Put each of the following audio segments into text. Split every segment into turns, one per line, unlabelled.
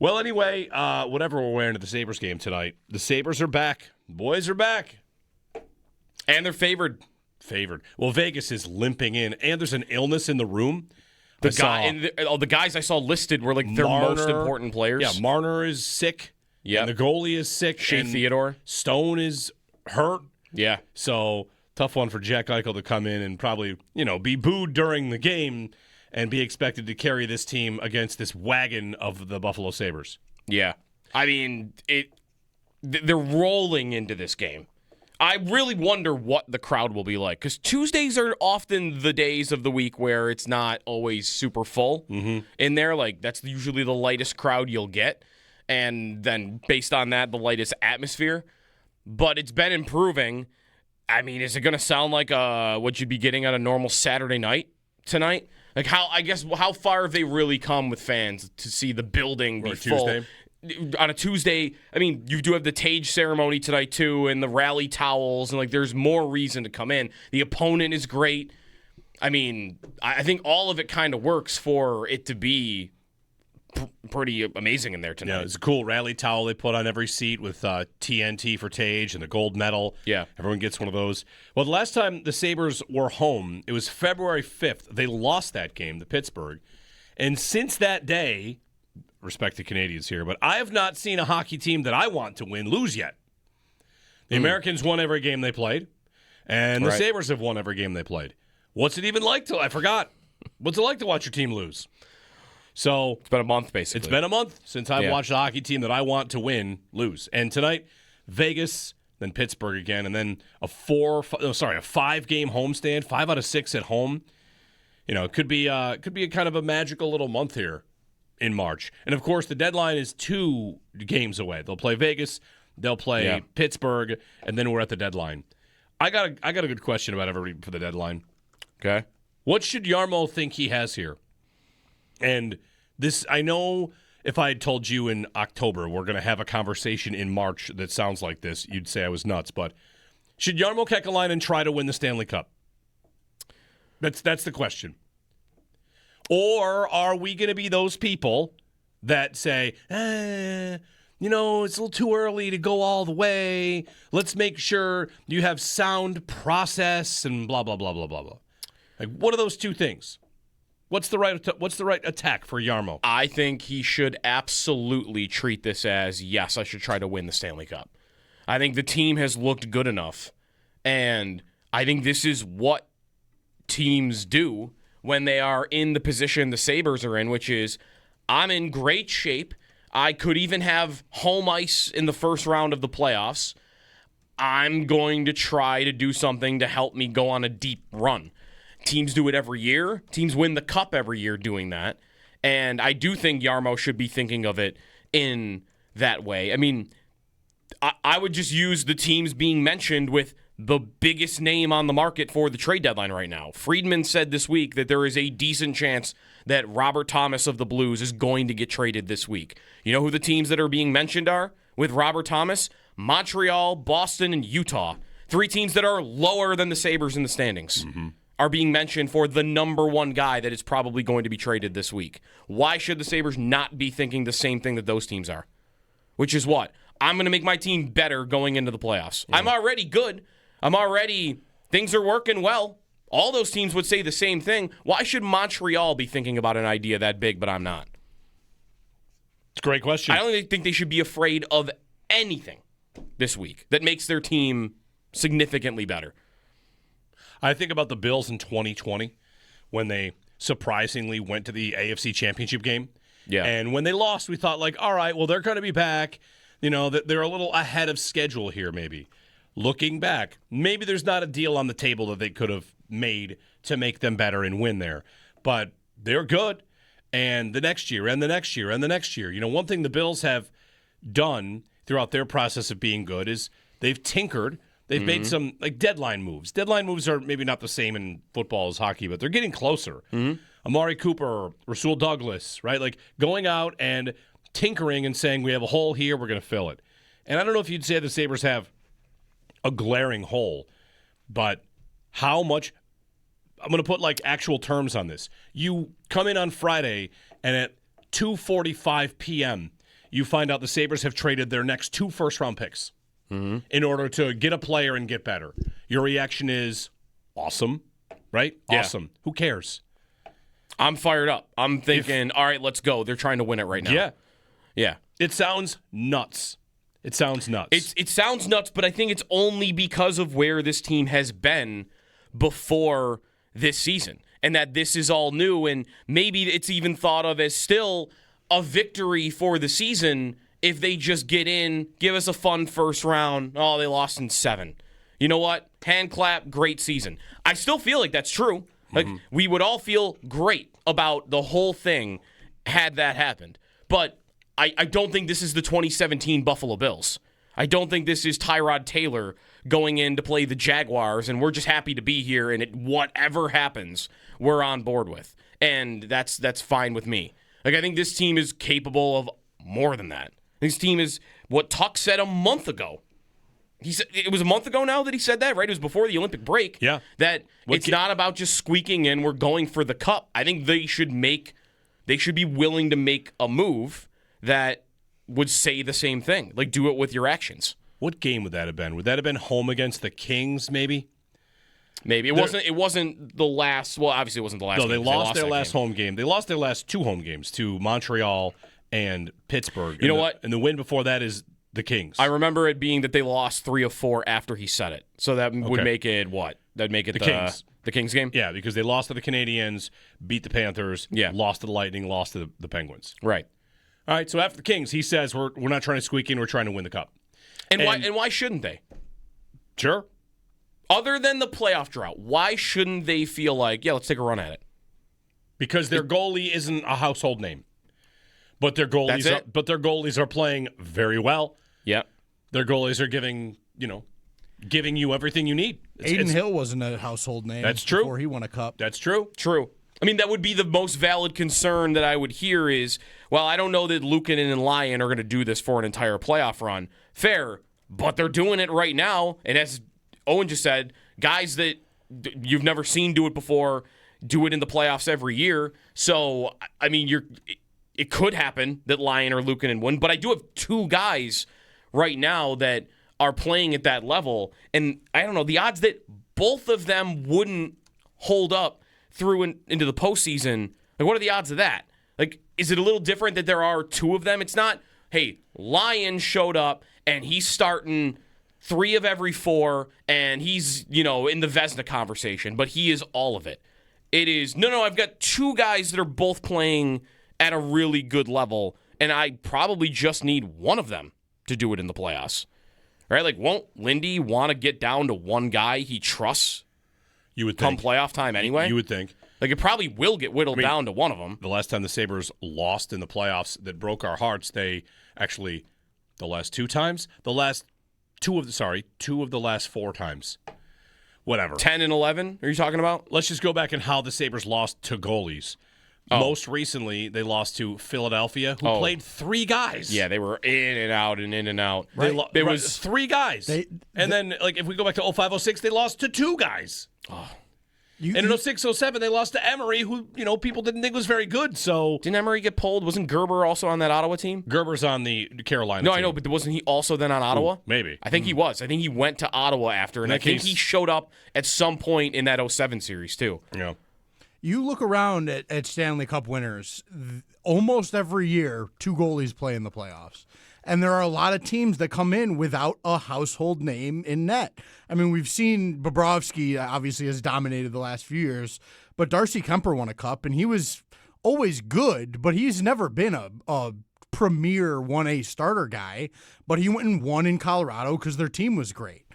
Well, anyway, whatever we're wearing at the Sabres game tonight, the Sabres are back. The boys are back.
And they're favored.
Well, Vegas is limping in, and there's an illness in the room.
The guys I saw listed were like their most important players.
Yeah, Marner is sick.
Yeah,
the goalie is sick.
Shea Theodore.
Stone is hurt.
Yeah.
So tough one for Jack Eichel to come in and probably, be booed during the game and be expected to carry this team against this wagon of the Buffalo Sabres.
Yeah. I mean, they're rolling into this game. I really wonder what the crowd will be like, because Tuesdays are often the days of the week where it's not always super full in there. Like, that's usually the lightest crowd you'll get, and then based on that, the lightest atmosphere. But it's been improving. I mean, is it going to sound like what you'd be getting on a normal Saturday night tonight? Like, how far have they really come with fans to see the building be full?
Tuesday?
On a Tuesday, I mean, you do have the Tage ceremony tonight, too, and the rally towels, and, there's more reason to come in. The opponent is great. I mean, I think all of it kind of works for it to be pretty amazing in there tonight.
Yeah, it's a cool rally towel they put on every seat with TNT for Tage and the gold medal.
Yeah.
Everyone gets one of those. Well, the last time the Sabres were home, it was February 5th. They lost that game to Pittsburgh. And since that day, respect to Canadians here, but I have not seen a hockey team that I want to win lose yet. The Americans won every game they played, and the Sabres have won every game they played. What's it even like I forgot. What's it like to watch your team lose? So
it's been a month, basically.
It's been a month since I've watched a hockey team that I want to win lose. And tonight, Vegas, then Pittsburgh again, and then a 5-game homestand, 5 out of 6 at home. It could be a kind of a magical little month here in March. And of course, the deadline is 2 games away. They'll play Vegas, they'll play Pittsburgh, and then we're at the deadline. I got a good question about everybody for the deadline.
Okay.
What should Jarmo think he has here? And this, I know if I had told you in October we're going to have a conversation in March that sounds like this, you'd say I was nuts. But should Jarmo Kekäläinen try to win the Stanley Cup? That's the question. Or are we going to be those people that say, it's a little too early to go all the way. Let's make sure you have sound process and blah, blah, blah, blah, blah, blah. Like, what are those two things? What's the right attack for Jarmo?
I think he should absolutely treat this as, yes, I should try to win the Stanley Cup. I think the team has looked good enough, and I think this is what teams do when they are in the position the Sabres are in, which is, I'm in great shape. I could even have home ice in the first round of the playoffs. I'm going to try to do something to help me go on a deep run. Teams do it every year. Teams win the cup every year doing that. And I do think Jarmo should be thinking of it in that way. I mean, I would just use the teams being mentioned with the biggest name on the market for the trade deadline right now. Friedman said this week that there is a decent chance that Robert Thomas of the Blues is going to get traded this week. You know who the teams that are being mentioned are with Robert Thomas? Montreal, Boston, and Utah. 3 teams that are lower than the Sabres in the standings. Are being mentioned for the number 1 guy that is probably going to be traded this week. Why should the Sabres not be thinking the same thing that those teams are? Which is what? I'm going to make my team better going into the playoffs. I'm already good. Things are working well. All those teams would say the same thing. Why should Montreal be thinking about an idea that big, but I'm not?
It's a great question.
I don't think they should be afraid of anything this week that makes their team significantly better.
I think about the Bills in 2020 when they surprisingly went to the AFC Championship game.
Yeah.
And when they lost, we thought, all right, well, they're going to be back. They're a little ahead of schedule here, maybe. Looking back, maybe there's not a deal on the table that they could have made to make them better and win there. But they're good. And the next year, and the next year, and the next year. One thing the Bills have done throughout their process of being good is they've tinkered. They've made some deadline moves. Deadline moves are maybe not the same in football as hockey, but they're getting closer. Amari Cooper, Rasul Douglas, right? Going out and tinkering and saying, we have a hole here, we're going to fill it. And I don't know if you'd say the Sabres have a glaring hole, but how much – I'm going to put actual terms on this. You come in on Friday, and at 2:45 p.m., you find out the Sabres have traded their next 2 first-round picks in order to get a player and get better. Your reaction is awesome, right?
Yeah.
Awesome. Who cares?
I'm fired up. I'm thinking, all right, let's go. They're trying to win it right now.
Yeah.
Yeah.
It sounds nuts. It sounds nuts.
It sounds nuts, but I think it's only because of where this team has been before this season, and that this is all new, and maybe it's even thought of as still a victory for the season if they just get in, give us a fun first round. Oh, they lost in 7. You know what? Hand clap, great season. I still feel like that's true. Like, we would all feel great about the whole thing had that happened. But I don't think this is the 2017 Buffalo Bills. I don't think this is Tyrod Taylor going in to play the Jaguars, and we're just happy to be here, and whatever happens, we're on board with. And that's fine with me. Like, I think this team is capable of more than that. This team is what Tuck said a month ago. He said it was a month ago now that he said that, right? It was before the Olympic break.
Yeah.
That it's not about just squeaking in. We're going for the cup. I think they should be willing to make a move that would say the same thing. Like, do it with your actions.
What game would that have been? Would that have been home against the Kings, maybe?
Maybe. It wasn't the last. Well, obviously it wasn't the last.
No,
game,
they lost their last
game.
home game. They lost their last 2 home games to Montreal and Pittsburgh.
You know what?
And the win before that is the Kings.
I remember it being that they lost 3 of 4 after he said it. So that would make it what? That'd make it the
Kings.
The Kings game?
Yeah, because they lost to the Canadiens, beat the Panthers,
Yeah.
lost to the Lightning, lost to the Penguins.
Right.
All right, so after the Kings, he says we're not trying to squeak in, we're trying to win the cup.
And why shouldn't they?
Sure.
Other than the playoff drought, why shouldn't they feel like, yeah, let's take a run at it?
Because their goalie isn't a household name. But their goalies are playing very well.
Yeah.
Their goalies are giving you everything you need.
Aiden Hill wasn't a household name.
That's true.
Before he won a cup.
That's true.
True. I mean, that would be the most valid concern that I would hear is, well, I don't know that Luukkonen and Lyon are going to do this for an entire playoff run. Fair, but they're doing it right now. And as Owen just said, guys that you've never seen do it before do it in the playoffs every year. So, I mean, it could happen that Lyon or Luukkonen win, but I do have 2 guys right now that are playing at that level. And I don't know, the odds that both of them wouldn't hold up through into the postseason, like, what are the odds of that? Like, is it a little different that there are 2 of them? It's not, hey, Lyon showed up and he's starting 3 of every 4 and he's, in the Vezina conversation, but he is all of it. It is, no, I've got 2 guys that are both playing at a really good level, and I probably just need one of them to do it in the playoffs. Right? Like, won't Lindy want to get down to one guy he trusts
You would
come
think.
playoff time anyway?
You would think.
Like, it probably will get whittled down to one of them.
The last time the Sabres lost in the playoffs that broke our hearts, the last 2 times? Two of the last 4 times. Whatever.
10 and 11, are you talking about?
Let's just go back and how the Sabres lost to goalies. Oh. Most recently, they lost to Philadelphia, who played 3 guys.
Yeah, they were in and out and in and out.
Right. There was 3 guys. Then, if we go back to 05-06, they lost to 2 guys. Oh. And in 06-07, they lost to Emery, who, people didn't think was very good. So
didn't Emery get pulled? Wasn't Gerber also on that Ottawa team?
Gerber's on the Carolina
team.
I
know, but wasn't he also then on Ottawa?
Maybe.
I think he was. I think he went to Ottawa after, and I think he showed up at some point in that 07 series, too.
Yeah.
You look around at Stanley Cup winners, almost every year, 2 goalies play in the playoffs. And there are a lot of teams that come in without a household name in net. I mean, we've seen Bobrovsky obviously has dominated the last few years, but Darcy Kemper won a cup, and he was always good, but he's never been a premier 1A starter guy. But he went and won in Colorado because their team was great.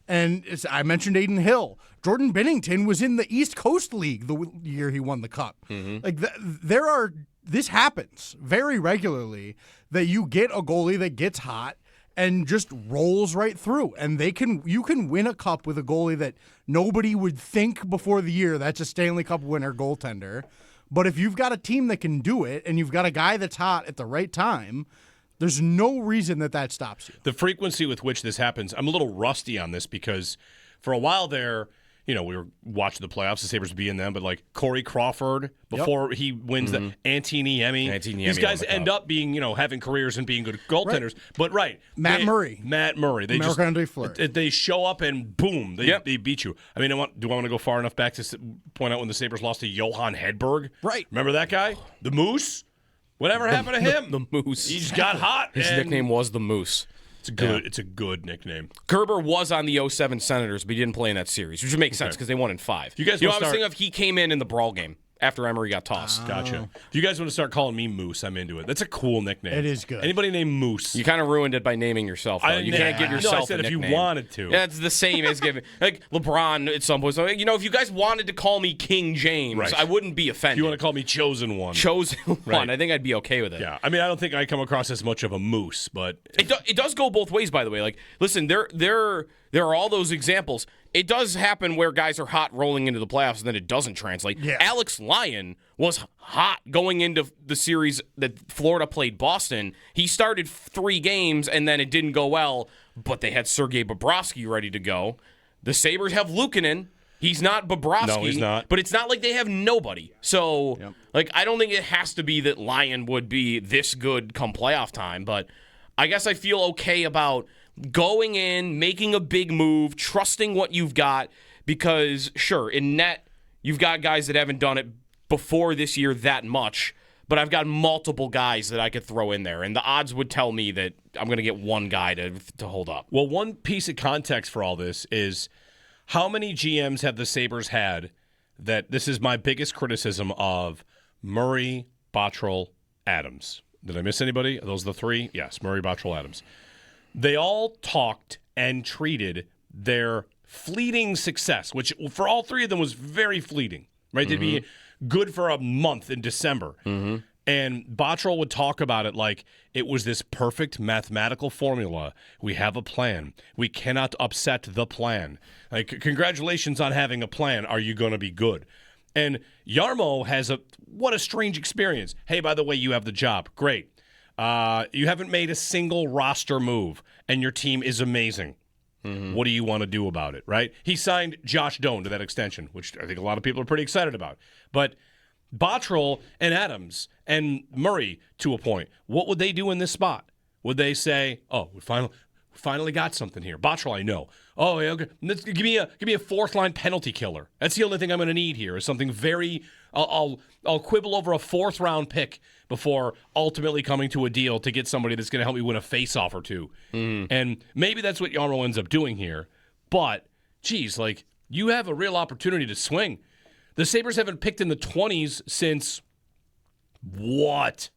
And I mentioned Aiden Hill. Jordan Binnington was in the East Coast League the year he won the cup. Mm-hmm. Like this happens very regularly that you get a goalie that gets hot and just rolls right through. And you can win a cup with a goalie that nobody would think before the year that's a Stanley Cup winner goaltender. But if you've got a team that can do it and you've got a guy that's hot at the right time, there's no reason that stops you.
The frequency with which this happens, I'm a little rusty on this because for a while there, we were watching the playoffs, the Sabres being them, but like Corey Crawford before he wins the Antiniemi. These guys end up being, having careers and being good goaltenders. But
Matt Murray.
They show up and boom, they beat you. I mean, do I want to go far enough back to point out when the Sabres lost to Johan Hedberg?
Right.
Remember that guy? The Moose? Whatever happened to him?
The Moose.
He just got hot.
His nickname was the Moose.
It's a good nickname.
Kerber was on the 07 Senators, but he didn't play in that series, which would make sense because they won in 5.
You guys, I was
thinking of he came in the brawl game after Emery got tossed.
Gotcha. If you guys want to start calling me Moose, I'm into it. That's a cool nickname.
It is good.
Anybody named Moose?
You kind of ruined it by naming yourself. You can't give yourself
I said
a nickname.
if you wanted to.
Yeah, it's the same as giving like LeBron at some point. So, if you guys wanted to call me King James, I wouldn't be offended.
If you want to call me Chosen One.
I think I'd be okay with it.
Yeah. I mean, I don't think I come across as much of a moose, but
it does go both ways, by the way. Like, listen, there are all those examples. It does happen where guys are hot rolling into the playoffs and then it doesn't translate.
Yeah.
Alex Lyon was hot going into the series that Florida played Boston. He started 3 games and then it didn't go well, but they had Sergei Bobrovsky ready to go. The Sabres have Luukkonen. He's not Bobrovsky.
No, he's not.
But it's not like they have nobody. So, I don't think it has to be that Lyon would be this good come playoff time, but I guess I feel okay about going in, making a big move, trusting what you've got, because, sure, in net, you've got guys that haven't done it before this year that much, but I've got multiple guys that I could throw in there, and the odds would tell me that I'm going to get one guy to hold up.
Well, one piece of context for all this is how many GMs have the Sabres had that this is my biggest criticism of Murray, Botterill, Adams. Did I miss anybody? Are those the 3? Yes, Murray, Botterill, Adams. They all talked and treated their fleeting success, which for all 3 of them was very fleeting, right? They'd be good for a month in December. And Botterill would talk about it like it was this perfect mathematical formula. We have a plan. We cannot upset the plan. Like, congratulations on having a plan. Are you going to be good? And Jarmo has what a strange experience. Hey, by the way, you have the job. Great. You haven't made a single roster move, and your team is amazing. What do you want to do about it, right? He signed Josh Doan to that extension, which I think a lot of people are pretty excited about. But Botterill and Adams and Murray, to a point, what would they do in this spot? Would they say, "Oh, we finally got something here"? Botterill, I know. Oh, yeah, okay. Give me a 4th-line penalty killer. That's the only thing I'm going to need here is something very. I'll quibble over a 4th-round pick before ultimately coming to a deal to get somebody that's going to help me win a face-off or 2. And maybe that's what Jarmo ends up doing here. But, geez, you have a real opportunity to swing. The Sabres haven't picked in the 20s since what?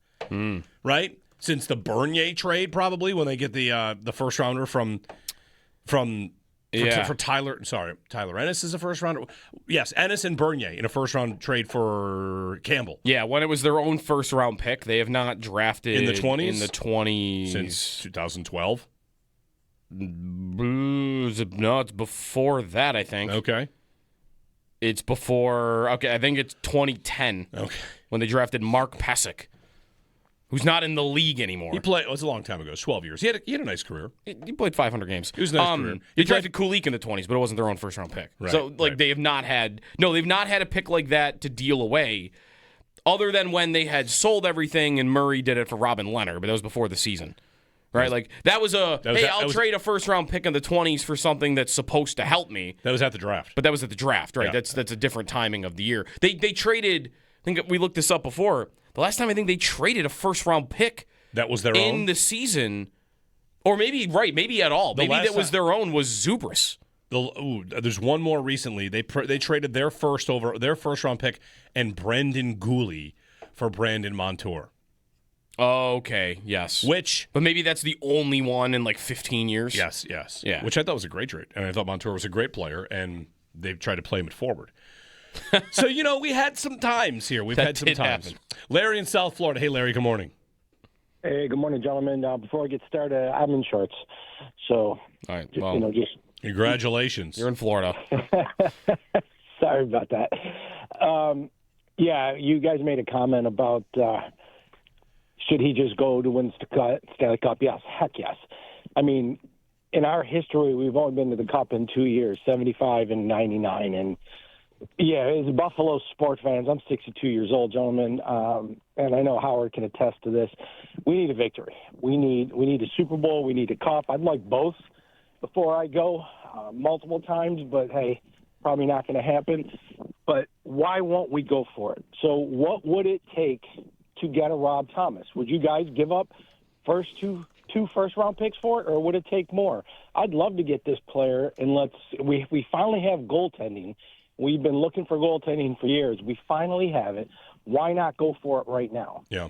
Right? Since the Bernier trade, probably, when they get the first rounder for Tyler. Sorry, Tyler Ennis is a first rounder. Yes, Ennis and Bernier in a first round trade for Campbell.
Yeah, when it was their own first round pick, they have not drafted
in the 20s.
In the 20s
since 2012.
No, it's before that, I think.
Okay.
It's before. Okay, I think it's 2010.
Okay.
When they drafted Mark Pesic, who's not in the league anymore.
He played. It was a long time ago. It was 12 years. He had a nice career.
He played 500 games.
It was a nice career.
They drafted Kulik in the 20s, but it wasn't their own first round pick.
Right,
so they have not had they've not had a pick like that to deal away, other than when they had sold everything and Murray did it for Robin Leonard, but that was before the season. Right? That was I'll trade a first round pick in the 20s for something that's supposed to help me.
That was at the draft.
But that was at the draft, right?
Yeah.
That's a different timing of the year. They traded, I think we looked this up before. The last time I think they traded a first round pick
that was their
in
own
the season, or maybe at all. Maybe that was their own was Zubris.
There's one more recently. They traded their first round pick and Brendan Goalie for Brandon Montour.
Oh, okay, yes. But maybe that's the only one in 15 years.
Yes.
Yeah.
Which I thought was a great trade. And I thought Montour was a great player, and they've tried to play him at forward. So, we had some times here. We've had some times.
Happen.
Larry in South Florida. Hey, Larry, good morning.
Hey, good morning, gentlemen. Before I get started, I'm in shorts. So,
all right,
congratulations.
You're in Florida.
Sorry about that. You guys made a comment about should he just go to win the Stanley Cup? Yes, heck yes. I mean, in our history, we've only been to the Cup in 2 years, 75 and 99. And, yeah, as Buffalo sports fans, I'm 62 years old, gentlemen, and I know Howard can attest to this. We need a victory. We need a Super Bowl. We need a Cup. I'd like both before I go multiple times, but, hey, probably not going to happen. But why won't we go for it? So what would it take to get a Rob Thomas? Would you guys give up two first-round picks for it, or would it take more? I'd love to get this player, and we finally have goaltending. We've been looking for goaltending for years. We finally have it. Why not go for it right now?
Yeah.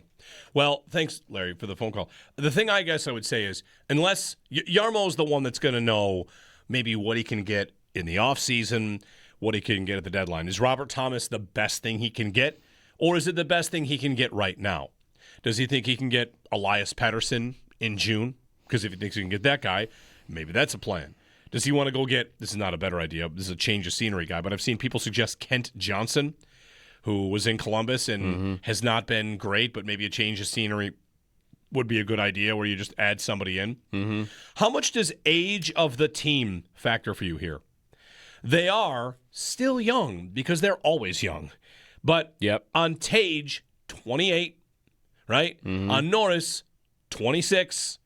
Well, thanks, Larry, for the phone call. The thing I guess I would say is, unless Jarmo's the one that's going to know maybe what he can get in the offseason, what he can get at the deadline. Is Robert Thomas the best thing he can get, or is it the best thing he can get right now? Does he think he can get Elias Pettersson in June? Because if he thinks he can get that guy, maybe that's a plan. Does he want to go get, this is not a better idea, this is a change of scenery guy, but I've seen people suggest Kent Johnson, who was in Columbus and has not been great, but maybe a change of scenery would be a good idea where you just add somebody in. Mm-hmm. How much does age of the team factor for you here? They are still young because they're always young. But on Tage, 28, right? Mm-hmm. On Norris, 26.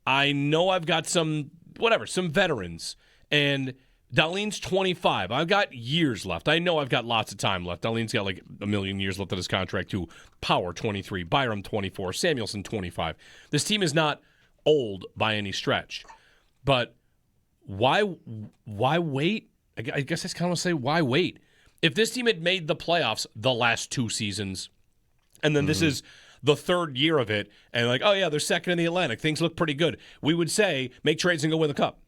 I know I've got some veterans. And Dahlin's 25. I've got years left. I know I've got lots of time left. Dahlin's got like a million years left on his contract too. Power, 23. Byram, 24. Samuelson, 25. This team is not old by any stretch. But why wait? I guess I kind of want to say, why wait? If this team had made the playoffs the last 2 seasons, and then this is the third year of it, and like, oh yeah, they're second in the Atlantic, things look pretty good, we would say, make trades and go win the Cup.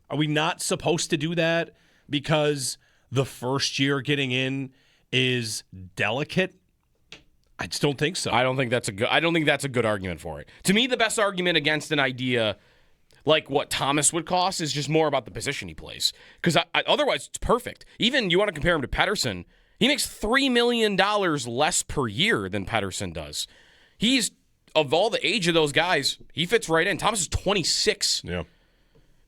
Are we not supposed to do that because the first year getting in is delicate? I just don't think so.
I don't think that's a good argument for it. To me, the best argument against an idea like what Thomas would cost is just more about the position he plays. Because otherwise, it's perfect. Even you want to compare him to Pettersson, he makes $3 million less per year than Pettersson does. He's, of all the age of those guys, he fits right in. Thomas is 26.
Yeah.
I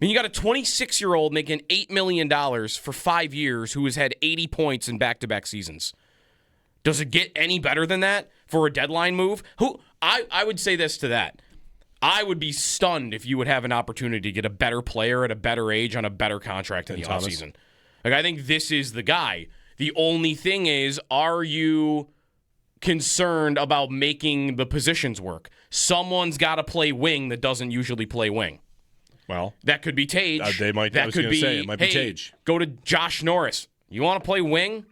mean, you got a 26-year-old making $8 million for 5 years who has had 80 points in back-to-back seasons. Does it get any better than that for a deadline move? I would say this to that. I would be stunned if you would have an opportunity to get a better player at a better age on a better contract in the offseason. Like, I think this is the guy. The only thing is, are you concerned about making the positions work? Someone's got to play wing that doesn't usually play wing.
Well,
that could be Tage.
It might be Tage.
Go to Josh Norris. You want to play wing?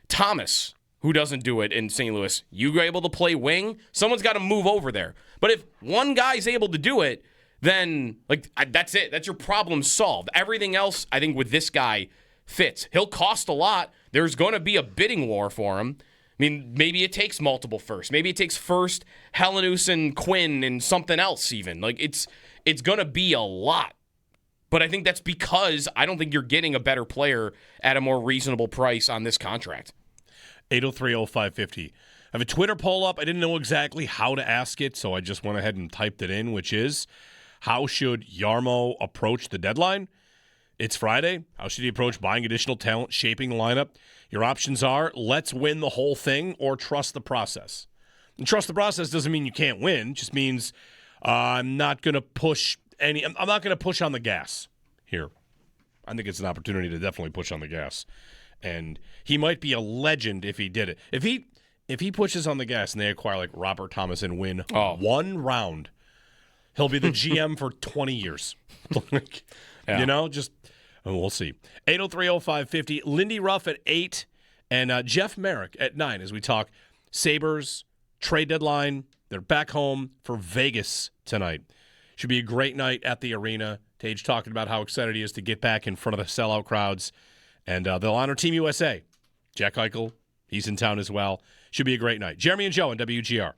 Thomas, who doesn't do it in St. Louis. You able to play wing? Someone's got to move over there. But if one guy's able to do it, then that's it. That's your problem solved. Everything else, I think, with this guy fits. He'll cost a lot. There's going to be a bidding war for him. I mean, maybe it takes multiple firsts. Maybe it takes first, Helenius and Quinn and something else even. Like, it's going to be a lot. But I think that's because I don't think you're getting a better player at a more reasonable price on this contract.
803-0550. I have a Twitter poll up. I didn't know exactly how to ask it, so I just went ahead and typed it in, which is, how should Jarmo approach the deadline? It's Friday. How should he approach buying additional talent, shaping the lineup? Your options are, let's win the whole thing, or trust the process. And trust the process doesn't mean you can't win. It just means I'm not going to push I'm not going to push on the gas here. I think it's an opportunity to definitely push on the gas. And he might be a legend if he did it. If he pushes on the gas and they acquire like Robert Thomas and win one round, he'll be the GM for 20 years. You know, we'll see. 803-0550. Lindy Ruff at 8 and Jeff Merrick at 9 as we talk Sabres, trade deadline. They're back home for Vegas tonight. Should be a great night at the arena. Tage talking about how excited he is to get back in front of the sellout crowds. And they'll honor Team USA. Jack Eichel, he's in town as well. Should be a great night. Jeremy and Joe on WGR.